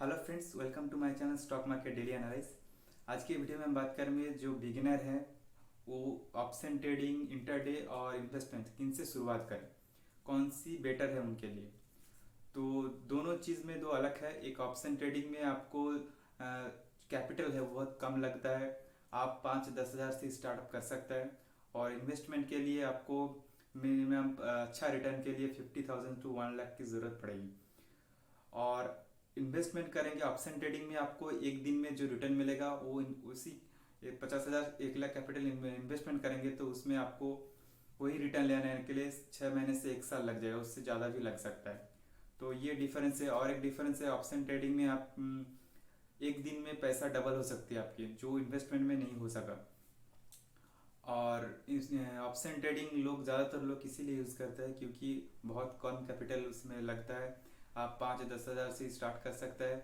Hello friends, welcome to my channel stock market daily analysis. आज की video में हम बात करेंगे जो बिगिनर हैं वो ऑप्शन ट्रेडिंग, इंटरडे और इन्वेस्टमेंट किन से शुरुआत करें, कौन सी बेटर है उनके लिए। तो दोनों चीज़ में दो अलग है। एक ऑप्शन ट्रेडिंग में आपको कैपिटल है वो बहुत कम लगता है, आप 5-10 हज़ार से स्टार्टअप कर सकते हैं। और इन्वेस्टमेंट के लिए आपको मिनिमम अच्छा रिटर्न के लिए 50,000 to 1 लाख की ज़रूरत पड़ेगी। और इन्वेस्टमेंट करेंगे ऑप्शन ट्रेडिंग में, आपको एक दिन में जो रिटर्न मिलेगा वो उसी 50,000 1 लाख कैपिटल इन्वेस्टमेंट करेंगे तो उसमें आपको वही रिटर्न लेने के लिए 6 महीने से 1 साल लग जाएगा, उससे ज़्यादा भी लग सकता है। तो ये डिफरेंस है। और एक डिफरेंस है ऑप्शन ट्रेडिंग में, आप एक दिन में पैसा डबल हो सकती है आपकी, जो इन्वेस्टमेंट में नहीं हो सका। और ऑप्शन ट्रेडिंग लोग ज़्यादातर लोग इसीलिए यूज़ करते हैं क्योंकि बहुत कम कैपिटल उसमें लगता है, आप 5-10 हज़ार से स्टार्ट कर सकते हैं।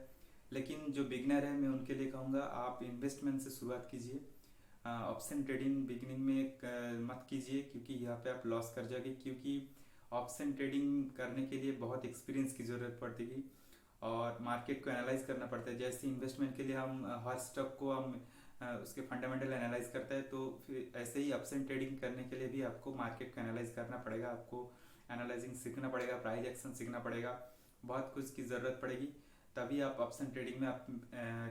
लेकिन जो बिगनर है मैं उनके लिए कहूँगा आप इन्वेस्टमेंट से शुरुआत कीजिए। ऑप्शन ट्रेडिंग बिगनिंग में मत कीजिए क्योंकि यहाँ पे आप लॉस कर जाएंगे, क्योंकि ऑप्शन ट्रेडिंग करने के लिए बहुत एक्सपीरियंस की ज़रूरत पड़ती और मार्केट को एनालाइज करना पड़ता है। जैसे इन्वेस्टमेंट के लिए हम हर स्टॉक को हम उसके फंडामेंटल एनालाइज करते हैं, तो फिर ऐसे ही ऑप्शन ट्रेडिंग करने के लिए भी आपको मार्केट को एनालाइज करना पड़ेगा, आपको एनालाइजिंग सीखना पड़ेगा, प्राइस एक्शन सीखना पड़ेगा, बहुत कुछ की ज़रूरत पड़ेगी। तभी आप ऑप्शन ट्रेडिंग में आप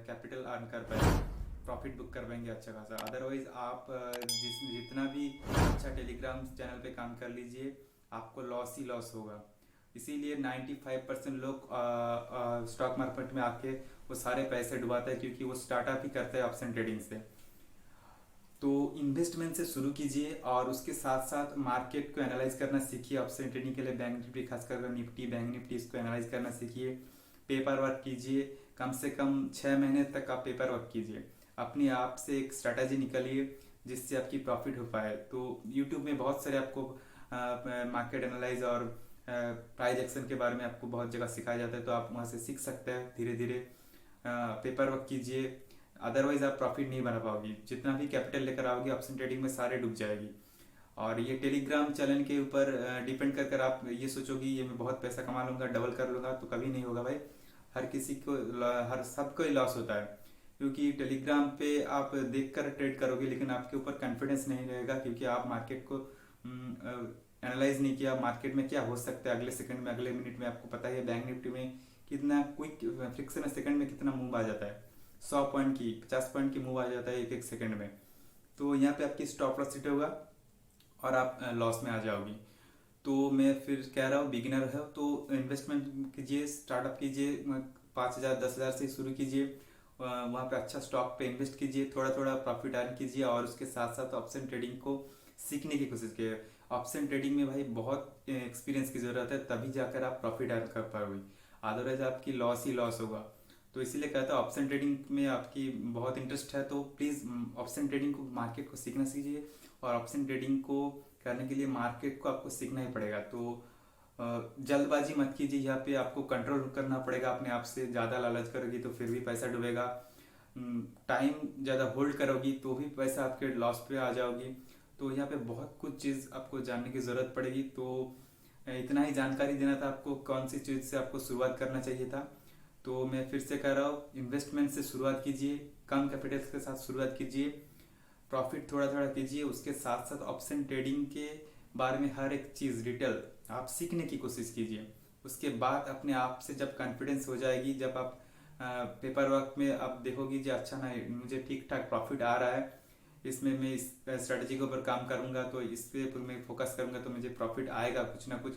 कैपिटल अर्न कर पाएंगे, प्रॉफिट बुक कर पाएंगे अच्छा खासा। अदरवाइज आप जितना भी अच्छा टेलीग्राम चैनल पे काम कर लीजिए, आपको लॉस ही लॉस होगा। इसीलिए 95% लोग स्टॉक मार्केट में आके वो सारे पैसे डुबाते हैं क्योंकि वो स्टार्टअप ही करते हैं ऑप्शन ट्रेडिंग से। तो इन्वेस्टमेंट से शुरू कीजिए और उसके साथ साथ मार्केट को एनालाइज करना सीखिए। ऑप्शन ट्रेडिंग के लिए बैंक निफ्टी, खासकर निफ्टी, बैंक निफ्टी, इसको एनालाइज करना सीखिए। पेपर वर्क कीजिए, कम से कम 6 महीने तक आप पेपर वर्क कीजिए, अपने आप से एक स्ट्रैटेजी निकालिए जिससे आपकी प्रॉफिट हो पाए। तो यूट्यूब में बहुत सारे आपको मार्केट एनालाइज और प्राइस एक्शन के बारे में आपको बहुत जगह सिखाया जाता है, तो आप वहाँ से सीख सकते हैं। धीरे धीरे पेपर वर्क कीजिए, अदरवाइज आप प्रॉफिट नहीं बना पाओगी। जितना भी कैपिटल लेकर आओगे ऑप्शन ट्रेडिंग में सारे डूब जाएगी। और ये टेलीग्राम चैनल के ऊपर डिपेंड कर कर आप ये सोचोगी ये मैं बहुत पैसा कमा लूँगा, डबल कर लूँगा, तो कभी नहीं होगा भाई। हर किसी को हर सबको ही लॉस होता है, क्योंकि टेलीग्राम पे आप देख कर ट्रेड करोगे लेकिन आपके ऊपर कॉन्फिडेंस नहीं रहेगा, क्योंकि आप मार्केट को एनालाइज नहीं किया मार्केट में क्या हो सकता है अगले सेकंड में, अगले मिनट में। आपको पता है बैंक निफ्टी में कितना क्विक फ्रिक्शन सेकंड में कितना मूव आ जाता है, 100 पॉइंट की 50 पॉइंट की मूव आ जाता है एक एक सेकंड में। तो यहाँ पे आपकी स्टॉप लॉस हिट होगा और आप लॉस में आ जाओगी। तो मैं फिर कह रहा हूँ बिगिनर है तो इन्वेस्टमेंट कीजिए, स्टार्टअप कीजिए, 5,000-10,000 से शुरू कीजिए। वहाँ पे अच्छा स्टॉक पे इन्वेस्ट कीजिए, थोड़ा थोड़ा प्रॉफिट अर्न कीजिए और उसके साथ साथ ऑप्शन ट्रेडिंग को सीखने की कोशिश कीजिए। ऑप्शन ट्रेडिंग में भाई बहुत एक्सपीरियंस की ज़रूरत है, तभी जाकर आप प्रॉफिट अर्न कर पाओगे, अदरवाइज आपकी लॉस ही लॉस होगा। तो इसीलिए कहता हूँ ऑप्शन ट्रेडिंग में आपकी बहुत इंटरेस्ट है तो प्लीज़ ऑप्शन ट्रेडिंग को, मार्केट को सीखना सीखिए। और ऑप्शन ट्रेडिंग को करने के लिए मार्केट को आपको सीखना ही पड़ेगा। तो जल्दबाजी मत कीजिए, यहाँ पे आपको कंट्रोल करना पड़ेगा अपने आप से। ज़्यादा लालच करोगी तो फिर भी पैसा डूबेगा, टाइम ज़्यादा होल्ड करोगी तो भी पैसा आपके लॉस पे आ जाओगी। तो यहाँ पे बहुत कुछ चीज़ आपको जानने की ज़रूरत पड़ेगी। तो इतना ही जानकारी देना था आपको, कौन सी चीज़ से आपको शुरुआत करना चाहिए था। तो मैं फिर से कह रहा हूँ इन्वेस्टमेंट से शुरुआत कीजिए, कम कैपिटल के साथ शुरुआत कीजिए, प्रॉफिट थोड़ा थोड़ा कीजिए। उसके साथ साथ ऑप्शन ट्रेडिंग के बारे में हर एक चीज़ डिटेल आप सीखने की कोशिश कीजिए। उसके बाद अपने आप से जब कॉन्फिडेंस हो जाएगी, जब आप पेपर वर्क में आप देखोगी जो अच्छा ना मुझे ठीक ठाक प्रॉफिट आ रहा है, इसमें मैं इस स्ट्रेटजी के ऊपर काम करूंगा तो इस पे मैं फोकस करूंगा तो मुझे प्रॉफिट आएगा कुछ ना कुछ,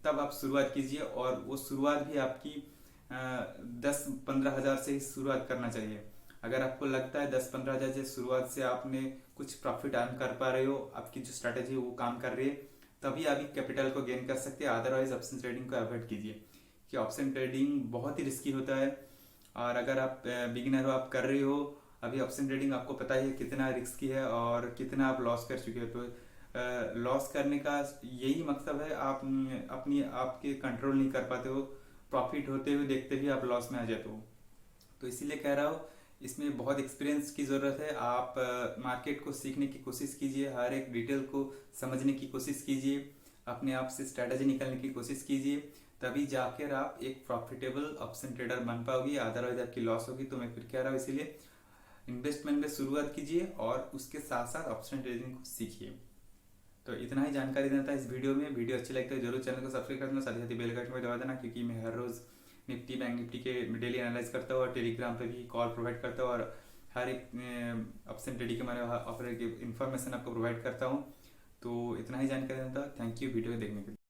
तब आप शुरुआत कीजिए। और वो शुरुआत भी आपकी 10-15 हज़ार से ही शुरुआत करना चाहिए। अगर आपको लगता है 10-15 हज़ार से शुरुआत से आपने कुछ प्रॉफिट अर्न कर पा रहे हो, आपकी जो स्ट्रैटेजी वो काम कर रही है, तभी आप कैपिटल को गेन कर सकते हैं। अदरवाइज ऑप्शन ट्रेडिंग को अवॉइड कीजिए कि ऑप्शन ट्रेडिंग बहुत ही रिस्की होता है। और अगर आप बिगिनर हो, आप कर रहे हो अभी ऑप्शन ट्रेडिंग, आपको पता ही है कितना रिस्की है और कितना आप लॉस कर चुके हो। तो लॉस करने का यही मकसद है, आप अपनी आपके कंट्रोल नहीं कर पाते हो, प्रॉफिट होते हुए देखते भी आप लॉस में आ जाते हो। तो इसीलिए कह रहा हूँ इसमें बहुत एक्सपीरियंस की ज़रूरत है। आप मार्केट को सीखने की कोशिश कीजिए, हर एक डिटेल को समझने की कोशिश कीजिए, अपने आप से स्ट्रैटेजी निकालने की कोशिश कीजिए, तभी जाकर आप एक प्रॉफिटेबल ऑप्शन ट्रेडर बन पाओगी, अदरवाइज आपकी लॉस होगी। तो मैं फिर कह रहा हूँ, इसीलिए इन्वेस्टमेंट में शुरुआत कीजिए और उसके साथ साथ ऑप्शन ट्रेडिंग को सीखिए। तो इतना ही जानकारी देना था इस वीडियो में। वीडियो अच्छी लगती है तो जरूर चैनल को सब्सक्राइब कर देना, साथ ही साथ बेल आइकन में दबा देना, क्योंकि मैं हर रोज़ निफ्टी बैंक निफ्टी के डेली एनालाइज करता हूँ और टेलीग्राम पे भी कॉल प्रोवाइड करता हूँ और हर एक ऑप्शन ट्रेडिंग के बारे में ऑफर इन्फॉर्मेशन आपको प्रोवाइड करता हूँ। तो इतना ही जानकारी देना था। थैंक यू वीडियो देखने के लिए।